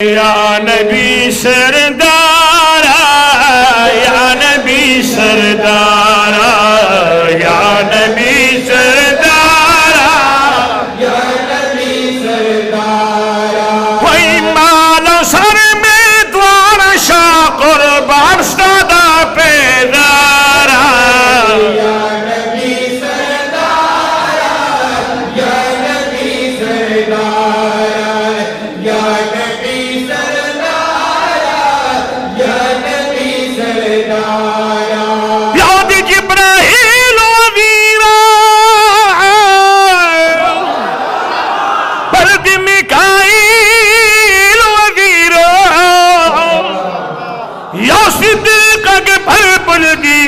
या नबी सरदारा, या नबी सरदारा, या नबी सरदारा, या नबी सरदारा। वही मालो सर में द्वार शाह कुर्बान सदा पेदारा, या नबी सरदारा, या नबी सरदारा, या याद जिब्राइल वज़ीरा, बर्द मिकाईल वज़ीरा, या सिद्दीक़ के भर बुलगी,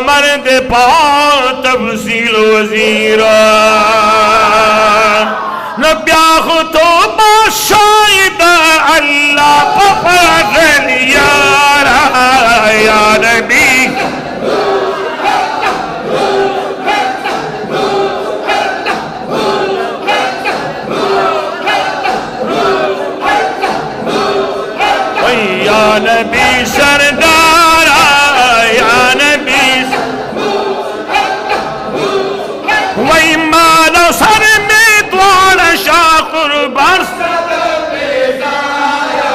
मर्द पाओ तफसील वज़ीरा, नब्याह तो बाशायद अल्लाह फफरल यारा, या नबी या नबी सरदारा, या नबी वही मानो सर में द्वार शाह कुर्बान सदा पेदारा,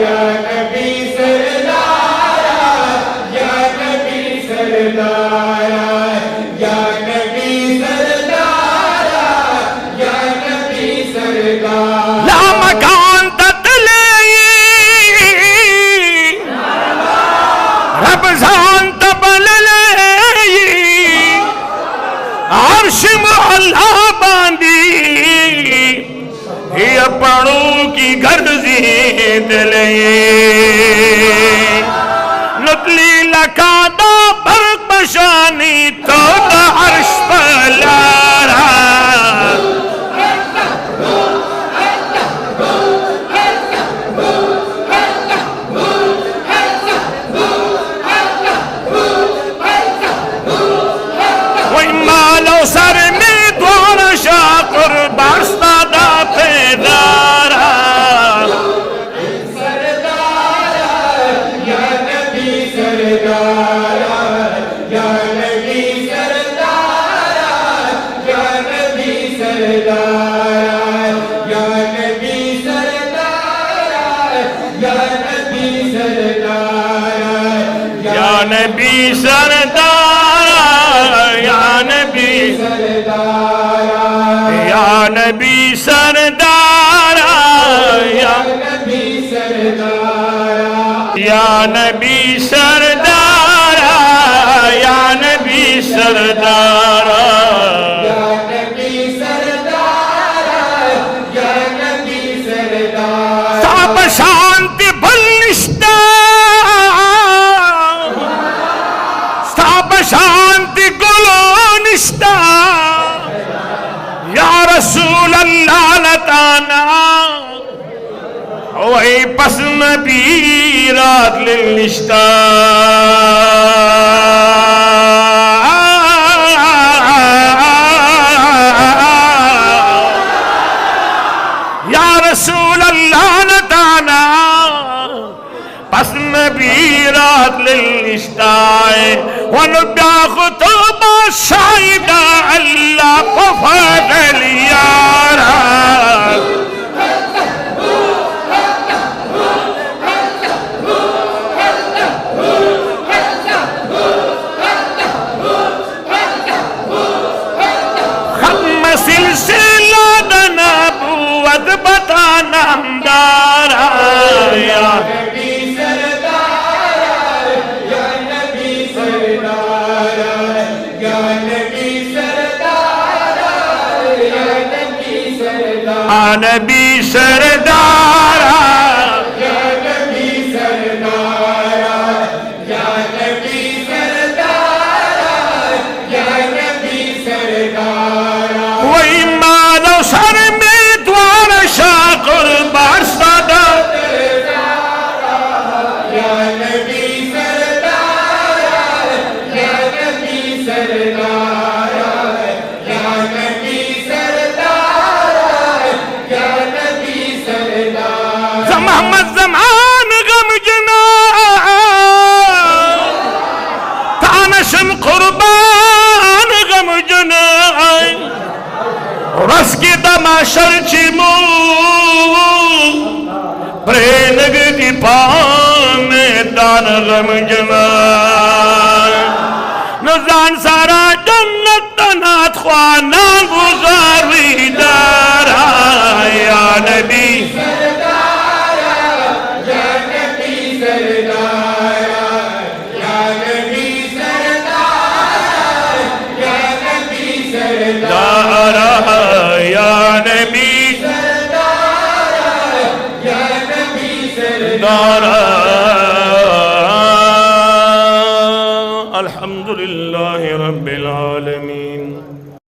या नबी सरदारा, या नबी सरदारा, या नबी सरदारा, या नबी सरदारा। ला मकान ततले रब जान तबलले, अर्श अल्लाह बांधी, ये पड़ों की गर्जी दिले, नकली लकादा बर्क बशानी तो अर्श पलारा, वही मालो सर में द्वार शाह कुर्बान सदा पेदारा, सरदारा, या नबी सरदारा, या नबी सरदारा, या नबी सरदारा, या नबी सरदारा, या नबी सरदारा, या नबी सरदारा, या नबी सरदारा, या नबी सरदारा, या नबी सरदारा, या नबी सरदारा, या नबी सरदारा, या नबी सरदारा, या नबी सरदारा। सब शांति बलिष्ठा, सब शांति गुलोनिष्ठा, या रसूल अल्लाह लताना, वही पस नबी रात लिल्लिश्ता, या रसूल अल्लाह लताना, पस नबी रात लिल्लिश्ता, वनब्याह तो बाशायद अल्लाह फफरल यारा, खत्म सिलसिला नबूवत बताना हमदारा, या नबी सरदारा, या नबी सरदारा, या नबी सरदारा, या नबी सरदारा, नबी सरदारा, या नबी सरदारा, या नबी सरदारा, या नबी सरदारा। वही मानो सर में द्वार शाह कुर्बान सदा पेदारा, या नबी सरदारा, या नबी सरदारा, या नबी सरदारा, या नबी माशर चिमू प्रेनग की पान दान गम जना नजान सारा जन्नत नाथ ख्वाना गुजारी दारा या नबी दारा